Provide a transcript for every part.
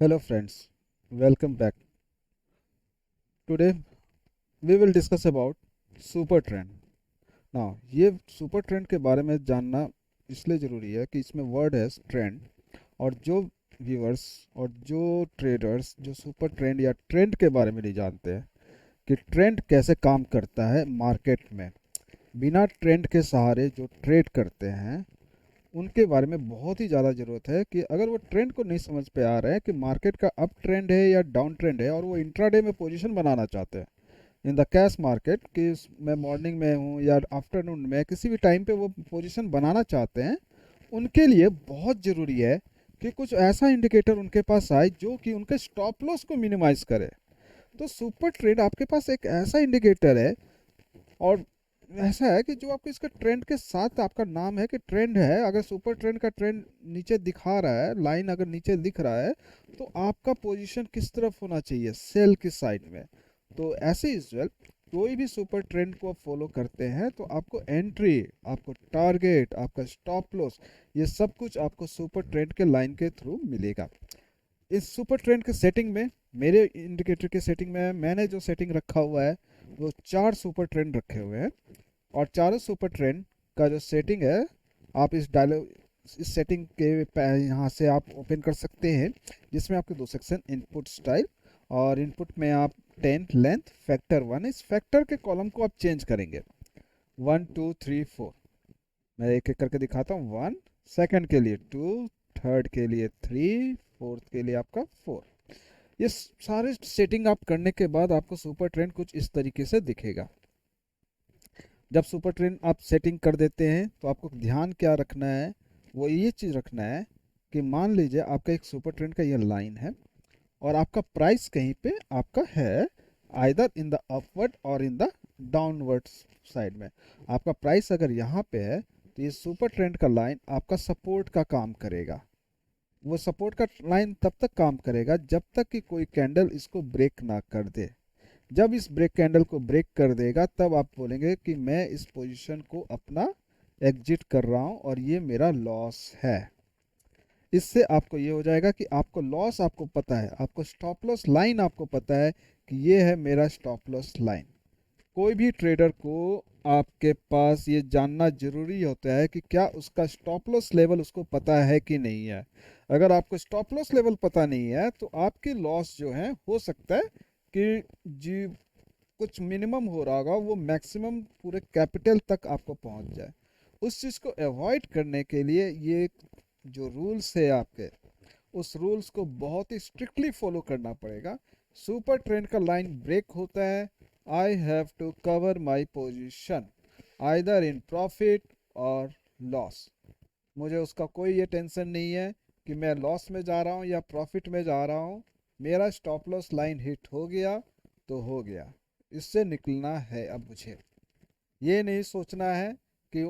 Hello friends, welcome back. Today we will discuss about super trend. ना ये super trend के बारे में जानना इसलिए ज़रूरी है कि इसमें वर्ड है ट्रेंड। और जो व्यूअर्स और जो ट्रेडर्स जो सुपर ट्रेंड या ट्रेंड के बारे में नहीं जानते हैं कि ट्रेंड कैसे काम करता है मार्केट में, बिना ट्रेंड के सहारे जो ट्रेड करते हैं उनके बारे में बहुत ही ज़्यादा ज़रूरत है कि अगर वो ट्रेंड को नहीं समझ पे आ रहे हैं कि मार्केट का अप ट्रेंड है या डाउन ट्रेंड है और वो इंट्राडे में पोजीशन बनाना चाहते हैं इन द कैश मार्केट कि मैं मॉर्निंग में हूँ या आफ्टरनून में किसी भी टाइम पे वो पोजीशन बनाना चाहते हैं, उनके लिए बहुत ज़रूरी है कि कुछ ऐसा इंडिकेटर उनके पास आए जो कि उनके स्टॉप लॉस को मिनिमाइज करे। तो सुपर ट्रेड आपके पास एक ऐसा इंडिकेटर है और ऐसा है कि जो आपको इसका ट्रेंड के साथ आपका नाम है कि ट्रेंड है। अगर सुपर ट्रेंड का ट्रेंड नीचे दिखा रहा है, लाइन अगर नीचे दिख रहा है, तो आपका पोजीशन किस तरफ होना चाहिए, सेल किस साइड में। तो ऐसे यूजुअल कोई भी सुपर ट्रेंड को आप फॉलो करते हैं तो आपको एंट्री, आपको टारगेट, आपका स्टॉप लॉस, ये सब कुछ आपको सुपर ट्रेंड के लाइन के थ्रू मिलेगा। इस सुपर ट्रेंड के सेटिंग में, मेरे इंडिकेटर के सेटिंग में मैंने जो सेटिंग रखा हुआ है वो 4 सुपर ट्रेंड रखे हुए हैं। और चारों सुपर ट्रेंड का जो सेटिंग है, आप इस सेटिंग के यहाँ से आप ओपन कर सकते हैं, जिसमें आपके दो सेक्शन, इनपुट स्टाइल और इनपुट में आप टेंथ लेंथ फैक्टर 1, इस फैक्टर के कॉलम को आप चेंज करेंगे। 1 2 3 4, मैं एक एक करके दिखाता हूँ। 1 सेकंड के लिए 2, थर्ड के लिए 3, फोर्थ के लिए आपका 4। ये सारे सेटिंग आप करने के बाद आपको सुपर ट्रेंड कुछ इस तरीके से दिखेगा। जब सुपर ट्रेंड आप सेटिंग कर देते हैं तो आपको ध्यान क्या रखना है, वो ये चीज़ रखना है कि मान लीजिए आपका एक सुपर ट्रेंड का ये लाइन है और आपका प्राइस कहीं पे आपका है आइदर इन द अपवर्ड और इन द डाउनवर्ड साइड में। आपका प्राइस अगर यहाँ पे है तो ये सुपर ट्रेंड का लाइन आपका सपोर्ट का काम करेगा। वो सपोर्ट का लाइन तब तक काम करेगा जब तक कि कोई कैंडल इसको ब्रेक ना कर दे। जब इस ब्रेक कैंडल को ब्रेक कर देगा तब आप बोलेंगे कि मैं इस पोजीशन को अपना एग्जिट कर रहा हूं और ये मेरा लॉस है। इससे आपको ये हो जाएगा कि आपको लॉस आपको पता है, आपको स्टॉप लॉस लाइन आपको पता है कि ये है मेरा स्टॉप लॉस लाइन। कोई भी ट्रेडर को आपके पास ये जानना जरूरी होता है कि क्या उसका स्टॉप लॉस लेवल उसको पता है कि नहीं है। अगर आपको स्टॉप लॉस लेवल पता नहीं है तो आपकी लॉस जो है हो सकता है कि जी कुछ मिनिमम हो रहा होगा वो मैक्सिमम पूरे कैपिटल तक आपको पहुंच जाए। उस चीज़ को अवॉइड करने के लिए ये जो रूल्स है आपके, उस रूल्स को बहुत ही स्ट्रिक्टली फॉलो करना पड़ेगा। सुपर ट्रेंड का लाइन ब्रेक होता है, I have to cover my position either in profit और लॉस। मुझे उसका कोई ये टेंशन नहीं है कि मैं लॉस में जा रहा हूँ या प्रॉफिट में जा रहा हूँ। मेरा स्टॉप लॉस लाइन हिट हो गया तो हो गया, इससे निकलना है। अब मुझे ये नहीं सोचना है कि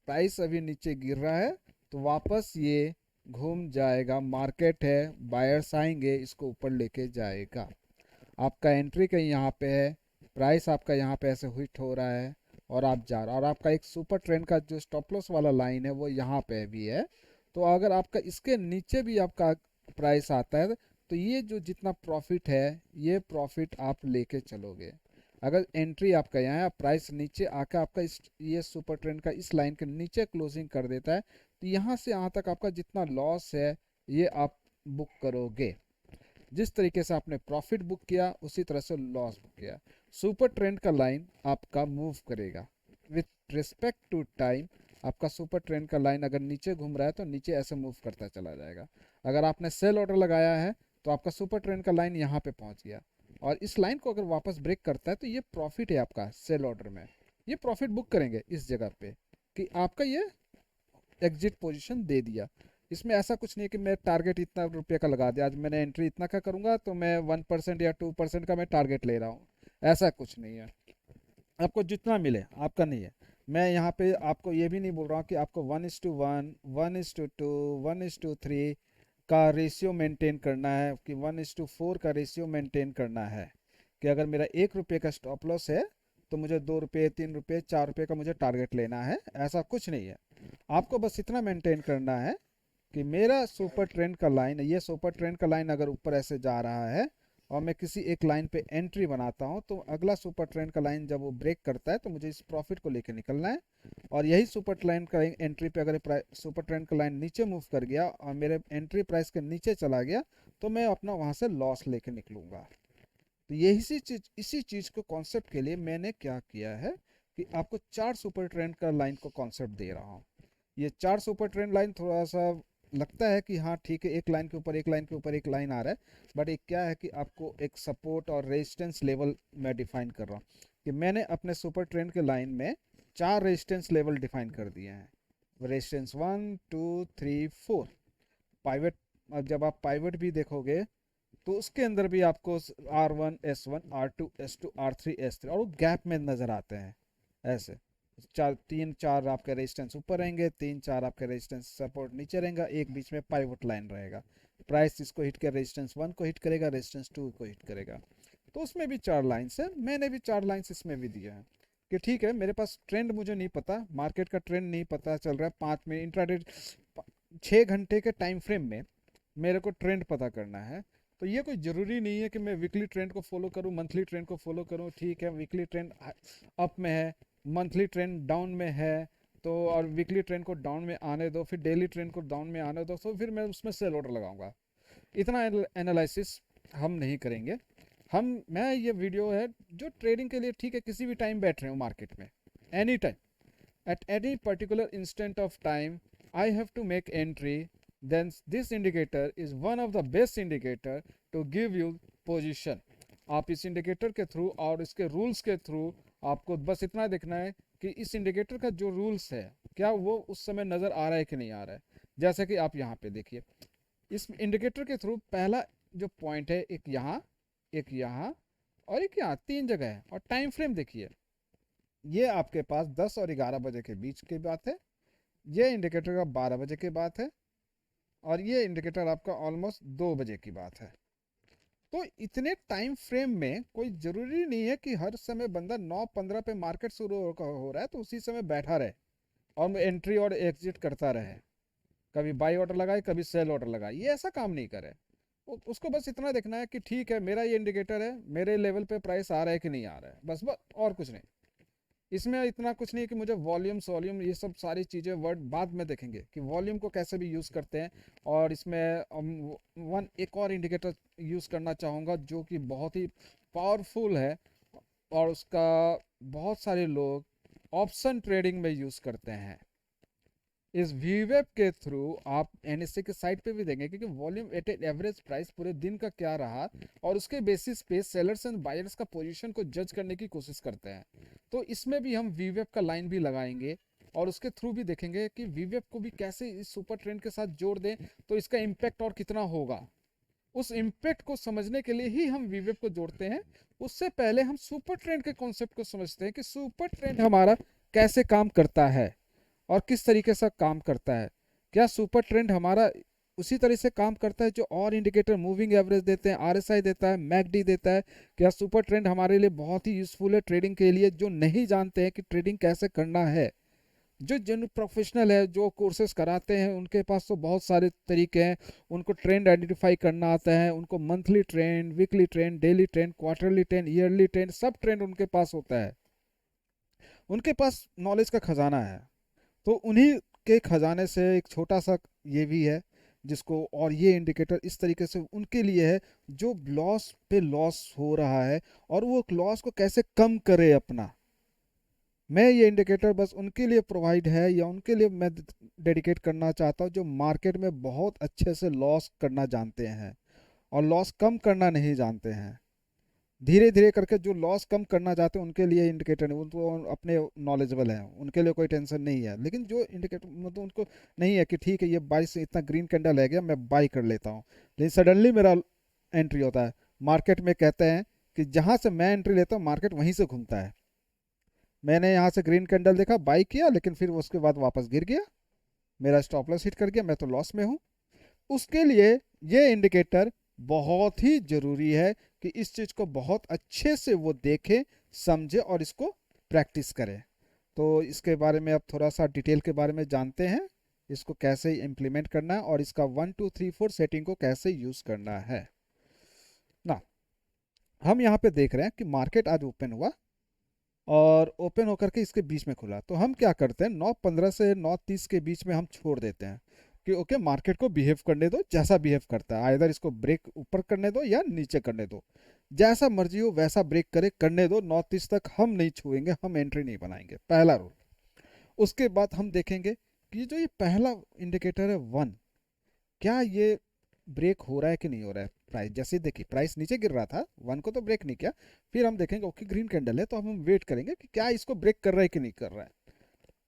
प्राइस अभी नीचे गिर रहा है तो वापस ये घूम जाएगा, मार्केट है, बायर्स आएंगे इसको ऊपर लेके जाएगा। आपका एंट्री कहीं यहाँ पे है, प्राइस आपका यहाँ पे ऐसे हिट हो रहा है और आप जा रहे हो, और आपका एक सुपर ट्रेंड का जो स्टॉप लॉस वाला लाइन है वो यहाँ पे भी है। तो अगर आपका इसके नीचे भी आपका प्राइस आता है तो ये जो जितना प्रॉफिट है ये प्रॉफिट आप लेके चलोगे। अगर एंट्री आपका यहाँ है, प्राइस नीचे आकर आपका इस ये सुपर ट्रेंड का इस लाइन के नीचे क्लोजिंग कर देता है तो यहाँ से यहाँ तक आपका जितना लॉस है ये आप बुक करोगे। जिस तरीके से आपने प्रॉफिट बुक किया उसी तरह से लॉस बुक किया। सुपर ट्रेंड का लाइन आपका मूव करेगा विथ रिस्पेक्ट टू टाइम। आपका सुपर ट्रेंड का लाइन अगर नीचे घूम रहा है तो नीचे ऐसे मूव करता चला जाएगा। अगर आपने सेल ऑर्डर लगाया है तो आपका सुपर ट्रेंड का लाइन यहाँ पे पहुँच गया और इस लाइन को अगर वापस ब्रेक करता है तो ये प्रॉफिट है आपका सेल ऑर्डर में। ये प्रॉफिट बुक करेंगे इस जगह पे कि आपका ये एग्जिट पोजीशन दे दिया। इसमें ऐसा कुछ नहीं है कि मैं टारगेट इतना रुपये का लगा दिया, आज मैंने एंट्री इतना का करूंगा तो मैं 1% या 2% का मैं टारगेट ले रहा हूँ। ऐसा कुछ नहीं है, आपको जितना मिले आपका नहीं है। मैं यहाँ पे आपको ये भी नहीं बोल रहा हूँ कि आपको 1:1, 1:2, 1:3 का रेशियो मेंटेन करना है कि 1:4 का रेशियो मेंटेन करना है कि अगर मेरा 1 रुपये का स्टॉप लॉस है तो मुझे 2 रुपये, 3 रुपये, 4 रुपये का मुझे टारगेट लेना है। ऐसा कुछ नहीं है, आपको बस इतना मेंटेन करना है कि मेरा सुपर ट्रेंड का लाइन, ये सुपर ट्रेंड का लाइन अगर ऊपर ऐसे जा रहा है और मैं किसी एक लाइन पे एंट्री बनाता हूँ, तो अगला सुपर ट्रेंड का लाइन जब वो ब्रेक करता है तो मुझे इस प्रॉफिट को लेकर निकलना है। और यही सुपर ट्रेंड का एंट्री पे अगर सुपर ट्रेंड का लाइन नीचे मूव कर गया और मेरे एंट्री प्राइस के नीचे चला गया, तो मैं अपना वहाँ से लॉस लेके निकलूँगा। तो यही चीज, इसी चीज को कॉन्सेप्ट के लिए मैंने क्या किया है कि आपको 4 सुपर ट्रेंड का लाइन को कॉन्सेप्ट दे रहा हूँ। ये 4 सुपर ट्रेंड लाइन थोड़ा सा लगता है कि हाँ ठीक है, एक लाइन के ऊपर एक लाइन के ऊपर एक लाइन आ रहा है, बट एक क्या है कि आपको एक सपोर्ट और रेजिस्टेंस लेवल मैं डिफाइन कर रहा हूँ कि मैंने अपने सुपर ट्रेंड के लाइन में 4 रेजिस्टेंस लेवल डिफाइन कर दिए हैं। रेजिस्टेंस 1 2 3 4। पाइवट, जब आप पाइवट भी देखोगे तो उसके अंदर भी आपको R1 S1 R2 S2 R3 S3 और वो गैप में नज़र आते हैं ऐसे। 3 4 आपके रेजिस्टेंस ऊपर रहेंगे, 3 4 आपके रेजिस्टेंस सपोर्ट नीचे रहेगा, एक बीच में पाइवट लाइन रहेगा। प्राइस इसको हिट कर रेजिस्टेंस 1 को हिट करेगा, रेजिस्टेंस 2 को हिट करेगा। तो उसमें भी 4 लाइन्स है, मैंने भी 4 लाइन्स इसमें भी दिया है कि ठीक है मेरे पास ट्रेंड मुझे नहीं पता, मार्केट का ट्रेंड नहीं पता चल रहा है, 5 मिनट इंट्राडे 6 घंटे के टाइम फ्रेम में मेरे को ट्रेंड पता करना है। तो ये कोई ज़रूरी नहीं है कि मैं वीकली ट्रेंड को फॉलो करूं, मंथली ट्रेंड को फॉलो करूं। ठीक है, वीकली ट्रेंड अप में है, मंथली ट्रेंड डाउन में है, तो और वीकली ट्रेंड को डाउन में आने दो, फिर डेली ट्रेंड को डाउन में आने दो, तो फिर मैं उसमें सेल ऑर्डर लगाऊंगा। इतना एनालिसिस हम नहीं करेंगे। मैं ये वीडियो है जो ट्रेडिंग के लिए, ठीक है किसी भी टाइम बैठ रहे हो मार्केट में, any time, at any particular instant of time I have to make entry, then this indicator is one of the best indicator to give you position। आप इस इंडिकेटर के थ्रू और इसके रूल्स के थ्रू आपको बस इतना देखना है कि इस इंडिकेटर का जो रूल्स है क्या वो उस समय नज़र आ रहा है कि नहीं आ रहा है। जैसे कि आप यहाँ पे देखिए, इस इंडिकेटर के थ्रू पहला जो पॉइंट है, एक यहाँ और एक यहाँ, 3 जगह है। और टाइम फ्रेम देखिए, ये आपके पास 10 और 11 बजे के बीच की बात है, ये इंडिकेटर का 12 बजे की बात है, और ये इंडिकेटर आपका ऑलमोस्ट 2 बजे की बात है। तो इतने टाइम फ्रेम में कोई ज़रूरी नहीं है कि हर समय बंदा 9:15 पे मार्केट शुरू हो रहा है तो उसी समय बैठा रहे और एंट्री और एग्जिट करता रहे, कभी बाई ऑर्डर लगाए कभी सेल ऑर्डर लगाए, ये ऐसा काम नहीं करे। उसको बस इतना देखना है कि ठीक है मेरा ये इंडिकेटर है, मेरे लेवल पे प्राइस आ रहा है कि नहीं आ रहा है, बस और कुछ नहीं। इसमें इतना कुछ नहीं कि मुझे वॉल्यूम ये सब सारी चीज़ें वर्ड बाद में देखेंगे कि वॉल्यूम को कैसे भी यूज़ करते हैं। और इसमें एक और इंडिकेटर यूज़ करना चाहूँगा जो कि बहुत ही पावरफुल है और उसका बहुत सारे लोग ऑप्शन ट्रेडिंग में यूज़ करते हैं। इस वीवेब के थ्रू आप एनएससी के साइट पे भी देंगे क्योंकि वॉल्यूम वेटेड एवरेज प्राइस पूरे दिन का क्या रहा और उसके बेसिस पे सेलर्स एंड बायर्स का पोजीशन को जज करने की कोशिश करते हैं। तो इसमें भी हम वीवेब का लाइन भी लगाएंगे और उसके थ्रू भी देखेंगे कि वीवेब को भी कैसे इस सुपर ट्रेंड के साथ जोड़ दें तो इसका इम्पैक्ट और कितना होगा। उस इम्पैक्ट को समझने के लिए ही हम वीवेब को जोड़ते हैं। उससे पहले हम सुपर ट्रेंड के कॉन्सेप्ट को समझते हैं कि सुपर ट्रेंड हमारा कैसे काम करता है और किस तरीके से काम करता है। क्या सुपर ट्रेंड हमारा उसी तरह से काम करता है जो और इंडिकेटर मूविंग एवरेज देते हैं, आरएसआई देता है, मैकडी देता है? क्या सुपर ट्रेंड हमारे लिए बहुत ही यूजफुल है ट्रेडिंग के लिए, जो नहीं जानते हैं कि ट्रेडिंग कैसे करना है? जो जिन प्रोफेशनल है जो कोर्सेज कराते हैं उनके पास तो बहुत सारे तरीके हैं, उनको ट्रेंड आइडेंटिफाई करना आता है, उनको monthly trend, weekly trend, daily trend, quarterly trend, yearly trend, सब ट्रेंड उनके पास होता है। उनके पास नॉलेज का खजाना है। तो उन्हीं के खजाने से एक छोटा सा ये भी है जिसको, और ये इंडिकेटर इस तरीके से उनके लिए है जो लॉस पे लॉस हो रहा है और वो लॉस को कैसे कम करे अपना। मैं ये इंडिकेटर बस उनके लिए प्रोवाइड है या उनके लिए मैं डेडिकेट करना चाहता हूँ जो मार्केट में बहुत अच्छे से लॉस करना जानते हैं और लॉस कम करना नहीं जानते हैं। धीरे धीरे करके जो लॉस कम करना चाहते हैं उनके लिए इंडिकेटर नहीं, उनको अपने नॉलेजेबल हैं, उनके लिए कोई टेंशन नहीं है। लेकिन जो इंडिकेटर मतलब उनको नहीं है कि ठीक है ये 22 से इतना ग्रीन कैंडल है गया, मैं बाई कर लेता हूँ, लेकिन सडनली मेरा एंट्री होता है। मार्केट में कहते हैं कि जहाँ से मैं एंट्री लेता हूँ मार्केट वहीं से घूमता है। मैंने यहाँ से ग्रीन कैंडल देखा, बाई किया, लेकिन फिर उसके बाद वापस गिर गया, मेरा स्टॉप लॉस हिट कर गया, मैं तो लॉस में हूँ। उसके लिए ये इंडिकेटर बहुत ही ज़रूरी है कि इस चीज़ को बहुत अच्छे से वो देखे, समझे और इसको प्रैक्टिस करें। तो इसके बारे में अब थोड़ा सा डिटेल के बारे में जानते हैं। इसको कैसे इम्प्लीमेंट करना है और इसका 1 2 3 4 सेटिंग को कैसे यूज़ करना है ना। हम यहाँ पे देख रहे हैं कि मार्केट आज ओपन हुआ और ओपन होकर के इसके बीच में खुला, तो हम क्या करते हैं 9:15 से 9:30 के बीच में हम छोड़ देते हैं कि ओके मार्केट को बिहेव करने दो जैसा बिहेव करता है, आइदर इसको ब्रेक ऊपर करने दो या नीचे करने दो, जैसा मर्जी हो वैसा ब्रेक करे करने दो, 9:30 तक हम नहीं छुएंगे, हम एंट्री नहीं बनाएंगे, पहला रूल। उसके बाद हम देखेंगे कि जो ये पहला इंडिकेटर है 1, क्या ये ब्रेक हो रहा है कि नहीं हो रहा है। प्राइस जैसे देखिए प्राइस नीचे गिर रहा था, 1 को तो ब्रेक नहीं किया, फिर हम देखेंगे ओके ग्रीन कैंडल है, तो हम वेट करेंगे कि क्या इसको ब्रेक कर रहा है कि नहीं कर रहा है।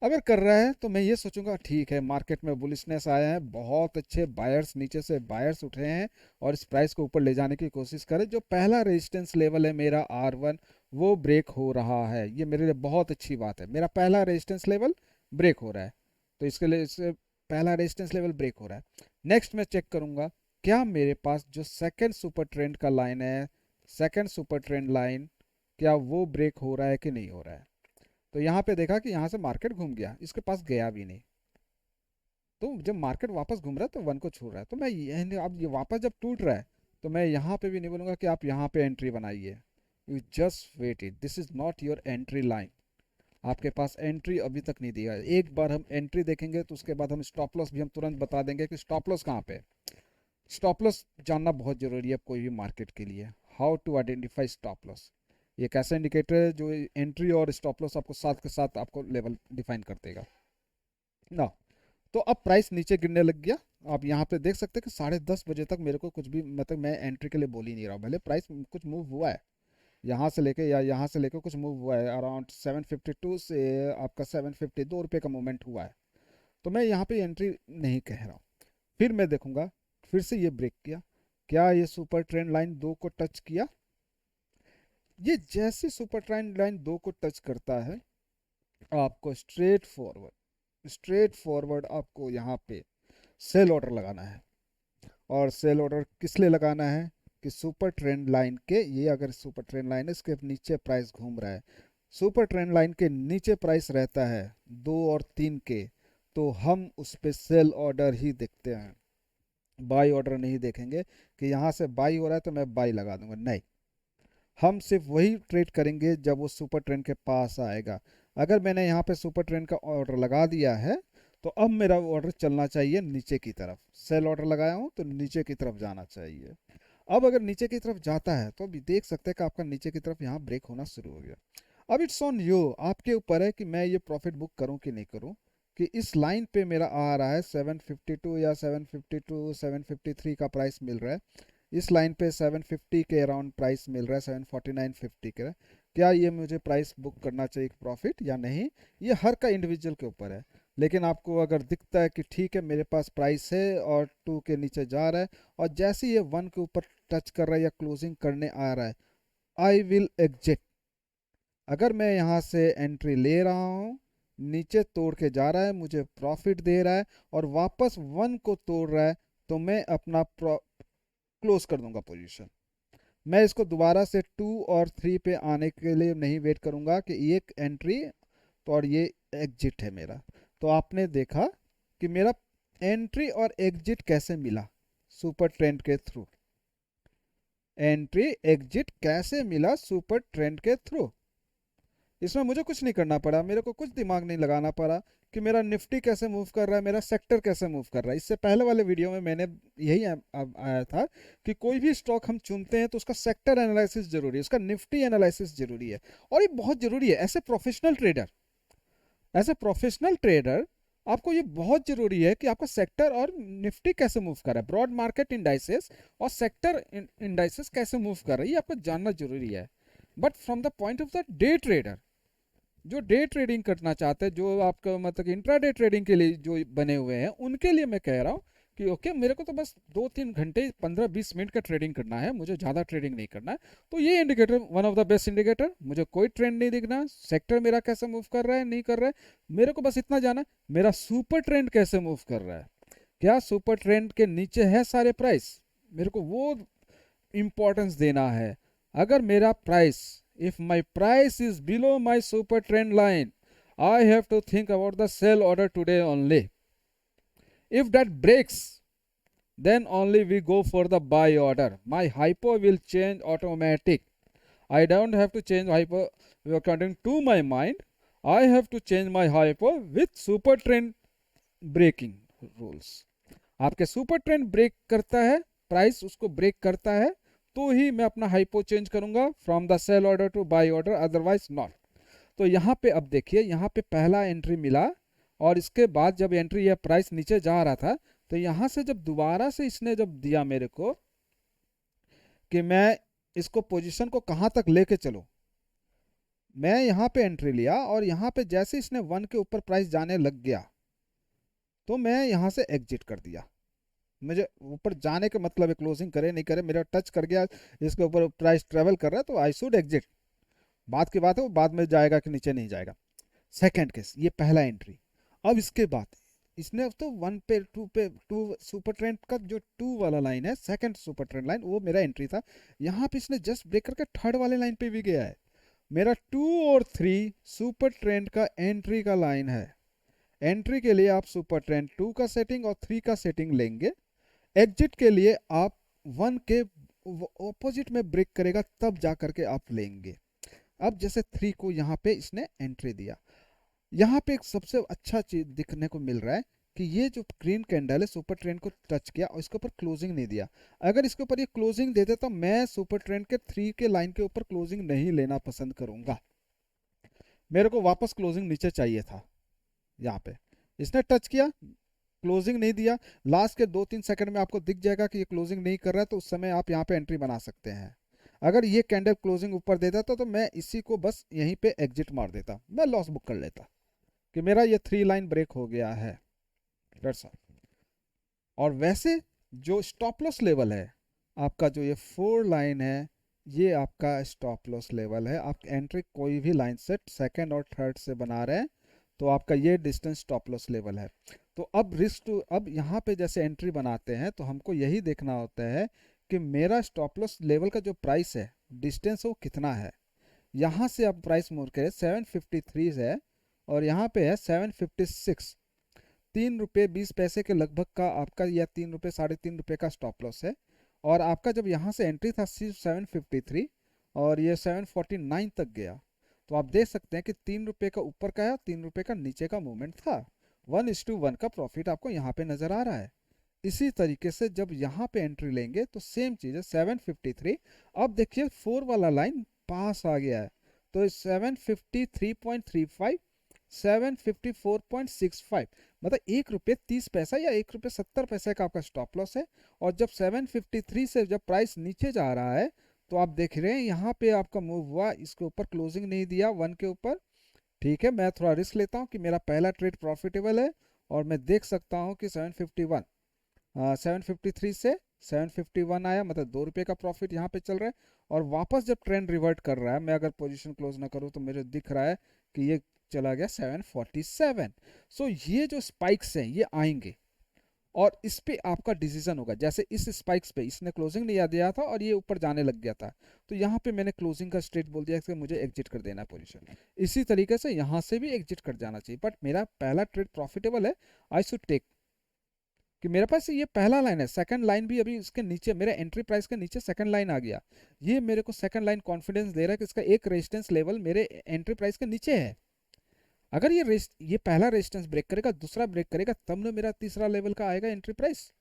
अगर कर रहा है तो मैं ये सोचूंगा ठीक है मार्केट में बुलिशनेस आया है, बहुत अच्छे बायर्स नीचे से बायर्स उठ रहे हैं और इस प्राइस को ऊपर ले जाने की कोशिश करें। जो पहला रेजिस्टेंस लेवल है मेरा R1 वो ब्रेक हो रहा है, ये मेरे लिए बहुत अच्छी बात है, मेरा पहला रेजिस्टेंस लेवल ब्रेक हो रहा है, तो इसके लिए इससे पहला रेजिस्टेंस लेवल ब्रेक हो रहा है। नेक्स्ट मैं चेक करूंगा क्या मेरे पास जो सेकंड सुपर ट्रेंड का लाइन है, सेकंड सुपर ट्रेंड लाइन, क्या वो ब्रेक हो रहा है कि नहीं हो रहा है। तो यहाँ पे देखा कि यहाँ से मार्केट घूम गया, इसके पास गया भी नहीं, तो जब मार्केट वापस घूम रहा है तो 1 को छू रहा है, तो मैं अब ये वापस जब टूट रहा है तो मैं यहाँ पे भी नहीं बोलूँगा कि आप यहाँ पे एंट्री बनाइए, you just wait it, this is not your entry line, आपके पास एंट्री अभी तक नहीं दिया है। एक बार हम एंट्री देखेंगे तो उसके बाद हम स्टॉप लॉस भी हम तुरंत बता देंगे कि स्टॉप लॉस कहाँ पे है। स्टॉप लॉस जानना बहुत ज़रूरी है कोई भी मार्केट के लिए, how to identify stop loss. ये एक ऐसा इंडिकेटर है जो एंट्री और स्टॉप लॉस आपको साथ के साथ आपको लेवल डिफाइन कर देगा ना। तो अब प्राइस नीचे गिरने लग गया, आप यहाँ पे देख सकते हैं कि 10:30 बजे तक मेरे को कुछ भी मतलब मैं एंट्री के लिए बोल ही नहीं रहा हूँ, भले प्राइस कुछ मूव हुआ है यहाँ से लेके या यहाँ से लेके कुछ मूव हुआ है, अराउंड 752 से आपका 752 रुपये का मूवमेंट हुआ है, तो मैं यहाँ पे एंट्री नहीं कह रहा हूँ। फिर मैं देखूंगा फिर से ये ब्रेक किया, क्या ये सुपर ट्रेंड लाइन 2 को टच किया। ये जैसे सुपर ट्रेंड लाइन 2 को टच करता है आपको स्ट्रेट फॉरवर्ड आपको यहाँ पे सेल ऑर्डर लगाना है। और सेल ऑर्डर किस लिए लगाना है कि सुपर ट्रेंड लाइन के, ये अगर सुपर ट्रेंड लाइन है इसके नीचे प्राइस घूम रहा है, सुपर ट्रेंड लाइन के नीचे प्राइस रहता है 2 और 3 के, तो हम उस पर सेल ऑर्डर ही देखते हैं, बाई ऑर्डर नहीं देखेंगे कि यहाँ से बाई हो रहा है तो मैं बाई लगा दूंगा, नहीं, हम सिर्फ वही ट्रेड करेंगे जब वो सुपर ट्रेंड के पास आएगा। अगर मैंने यहाँ पे सुपर ट्रेंड का ऑर्डर लगा दिया है तो अब मेरा ऑर्डर चलना चाहिए नीचे की तरफ, सेल ऑर्डर लगाया हूँ तो नीचे की तरफ जाना चाहिए। अब अगर नीचे की तरफ जाता है तो अभी देख सकते हैं कि आपका नीचे की तरफ यहाँ ब्रेक होना शुरू हो गया। अब इट्स ऑन यू, आपके ऊपर है कि मैं ये प्रॉफिट बुक करूँ कि नहीं करूँ, कि इस लाइन पे मेरा आ रहा है 752 या 752 753 का प्राइस मिल रहा है, इस लाइन पे 750 के अराउंड प्राइस मिल रहा है, 749.50 का, क्या ये मुझे प्राइस बुक करना चाहिए प्रॉफिट या नहीं, ये हर का इंडिविजुअल के ऊपर है। लेकिन आपको अगर दिखता है कि ठीक है मेरे पास प्राइस है और 2 के नीचे जा रहा है और जैसे ये 1 के ऊपर टच कर रहा है या क्लोजिंग करने आ रहा है, आई विल एग्जिट। अगर मैं यहाँ से एंट्री ले रहा हूँ, नीचे तोड़ के जा रहा है मुझे प्रॉफिट दे रहा है और वापस 1 को तोड़ रहा है, तो मैं अपना क्लोज कर दूंगा पोजीशन। मैं इसको दोबारा से 2 और 3 पे आने के लिए नहीं वेट करूंगा कि एक एंट्री तो और ये एग्जिट है मेरा। तो आपने देखा कि मेरा एंट्री और एग्जिट कैसे मिला, सुपर ट्रेंड के थ्रू, एंट्री एग्जिट कैसे मिला सुपर ट्रेंड के थ्रू। इसमें मुझे कुछ नहीं करना पड़ा, मेरे को कुछ दिमाग नहीं लगाना पड़ा कि मेरा निफ्टी कैसे मूव कर रहा है, मेरा सेक्टर कैसे मूव कर रहा है। इससे पहले वाले वीडियो में मैंने यही आया था कि कोई भी स्टॉक हम चुनते हैं तो उसका सेक्टर एनालिसिस जरूरी है, उसका निफ्टी एनालिसिस जरूरी है, और ये बहुत जरूरी है एज ए प्रोफेशनल ट्रेडर आपको ये बहुत जरूरी है कि आपका सेक्टर और निफ्टी कैसे मूव कर रहा है, ब्रॉड मार्केट इंडाइसेस और सेक्टर इंडाइसेस कैसे मूव कर रहा है, ये आपको जानना जरूरी है। But from the point of the day trader, जो डे ट्रेडिंग करना चाहते हैं, जो आपका मतलब इंट्राडे ट्रेडिंग के लिए जो बने हुए हैं, उनके लिए मैं कह रहा हूँ कि ओके मेरे को तो बस 2-3 घंटे 15-20 मिनट का ट्रेडिंग करना है, मुझे ज़्यादा ट्रेडिंग नहीं करना है, तो ये indicator one of the best indicator, मुझे कोई ट्रेंड नहीं दिखना, सेक्टर मेरा कैसे मूव कर रहा है नहीं कर रहा है, मेरे को बस इतना जाना मेरा सुपर ट्रेंड कैसे मूव कर रहा है, क्या सुपर ट्रेंड के नीचे है सारे प्राइस, मेरे को वो इंपॉर्टेंस देना है। अगर मेरा price, if my price is below my super trend line, I have to think about the sell order today only. If that breaks, then only we go for the buy order. My hypo will change automatic. I don't have to change hypo according to my mind. I have to change my hypo with super trend breaking rules. आपके super trend break करता है, price उसको break करता है, तो ही मैं अपना हाइपो चेंज करूंगा from the sell order to buy order, otherwise not. तो यहाँ पे अब देखिए, यहाँ पे पहला एंट्री मिला और इसके बाद जब एंट्री या प्राइस नीचे जा रहा था, तो यहाँ से जब दोबारा से इसने जब दिया मेरे को कि मैं इसको पोजीशन को कहाँ तक लेके चलूँ, मैं यहाँ पे एंट्री लिया और यहाँ पे जैसे इसने 1 के ऊपर प्राइस जाने लग गया तो मैं यहाँ से एग्जिट कर दिया। मुझे ऊपर जाने का मतलब है क्लोजिंग करे नहीं करे, मेरा टच कर गया इसके ऊपर, प्राइस ट्रेवल कर रहा है तो आई शुड एग्जिट। बात की बात है, वो बाद में जाएगा कि नीचे नहीं जाएगा। सेकंड केस, ये पहला एंट्री। अब इसके बाद इसने तो 1 पे 2 पे 2 सुपर ट्रेंड का जो 2 वाला लाइन है, सेकंड सुपर ट्रेंड लाइन, वो मेरा एंट्री था। यहाँ पे इसने जस्ट ब्रेक करके थर्ड वाले लाइन पे भी गया है। मेरा 2 और 3 सुपर ट्रेंड का एंट्री का लाइन है। एंट्री के लिए आप सुपर ट्रेंड 2 का सेटिंग और 3 का सेटिंग लेंगे। एग्जिट के लिए आप 1 के ऑपोजिट में ब्रेक करेगा तब जा करके आप लेंगे। अब जैसे 3 को यहाँ पे इसने एंट्री दिया, यहाँ पे एक सबसे अच्छा चीज दिखने को मिल रहा है कि ये जो ग्रीन कैंडल है सुपर ट्रेंड को टच किया और इसके ऊपर क्लोजिंग नहीं दिया। अगर इसके ऊपर ये क्लोजिंग दे दे तो मैं सुपर ट्रेंड के 3 के लाइन के ऊपर क्लोजिंग नहीं लेना पसंद करूंगा। मेरे को वापस क्लोजिंग नीचे चाहिए था। यहाँ पे इसने टच किया, क्लोजिंग नहीं दिया, लास्ट के 2-3 सेकंड में आपको दिख जाएगा कि ये क्लोजिंग नहीं कर रहा है, तो उस समय आप यहाँ पे एंट्री बना सकते हैं। अगर ये कैंडल क्लोजिंग ऊपर दे देता तो मैं इसी को बस यहीं पे एग्जिट मार देता, मैं लॉस बुक कर लेता कि मेरा ये 3 लाइन ब्रेक हो गया है। और वैसे जो स्टॉप लॉस लेवल है आपका, जो ये 4 लाइन है, ये आपका स्टॉप लॉस लेवल है। आप एंट्री कोई भी लाइन से सेकंड और थर्ड से बना रहे हैं तो आपका ये डिस्टेंस स्टॉप लॉस लेवल है। तो अब रिस्क टू, अब यहाँ पे जैसे एंट्री बनाते हैं तो हमको यही देखना होता है कि मेरा स्टॉप लॉस लेवल का जो प्राइस है, डिस्टेंस वो कितना है। यहाँ से आप प्राइस मूव करें 753 है और यहाँ पे है 756, 3 रुपये 20 पैसे के लगभग का आपका, या 3 रुपये 3.5 रुपये का स्टॉप लॉस है। और आपका जब यहाँ से एंट्री था सिर्फ 753 और ये 749 तक गया, तो आप देख सकते हैं कि 3 रुपये का ऊपर का है, 3 रुपये का नीचे का मूवमेंट था। 1:1 का प्रॉफिट आपको यहाँ पे नजर आ रहा है। इसी तरीके से जब यहाँ पे एंट्री लेंगे तो सेम चीज़ है 753। अब देखिए 4 वाला लाइन पास आ गया है, तो 753.35, 754.65, मतलब 1 रुपये 30 पैसा या 1 रुपये 70 पैसे का आपका स्टॉप लॉस है। और जब 753 से जब प्राइस नीचे जा रहा है तो आप देख रहे हैं यहाँ पे आपका मूव हुआ, इसके ऊपर क्लोजिंग नहीं दिया 1 के ऊपर। ठीक है, मैं थोड़ा रिस्क लेता हूँ कि मेरा पहला ट्रेड प्रॉफिटेबल है और मैं देख सकता हूँ कि 751 753 से 751 आया, मतलब 2 रुपये का प्रॉफिट यहाँ पे चल रहा है। और वापस जब ट्रेंड रिवर्ट कर रहा है, मैं अगर पोजीशन क्लोज ना करूँ तो मुझे दिख रहा है कि ये चला गया 747। सो ये जो स्पाइक्स हैं ये आएंगे और इस पे आपका डिसीजन होगा। जैसे इस स्पाइक्स पे इसने क्लोजिंग नहीं दिया था और ये ऊपर जाने लग गया था, तो यहाँ पे मैंने क्लोजिंग का स्ट्रेट बोल दिया कि मुझे एग्जिट कर देना पोजीशन। इसी तरीके से यहाँ से भी एग्जिट कर जाना चाहिए, बट मेरा पहला ट्रेड प्रॉफिटेबल है, आई शुड टेक। कि मेरे पास ये पहला लाइन है, सेकंड लाइन भी अभी इसके नीचे, मेरे एंट्री प्राइस के नीचे सेकंड लाइन आ गया। ये मेरे को सेकंड लाइन कॉन्फिडेंस दे रहा है कि इसका एक रेजिस्टेंस लेवल मेरे एंट्री प्राइस के नीचे है। अगर ये पहला रेजिस्टेंस ब्रेक करेगा, दूसरा ब्रेक करेगा, तब ना मेरा तीसरा लेवल का आएगा एंट्री प्राइस।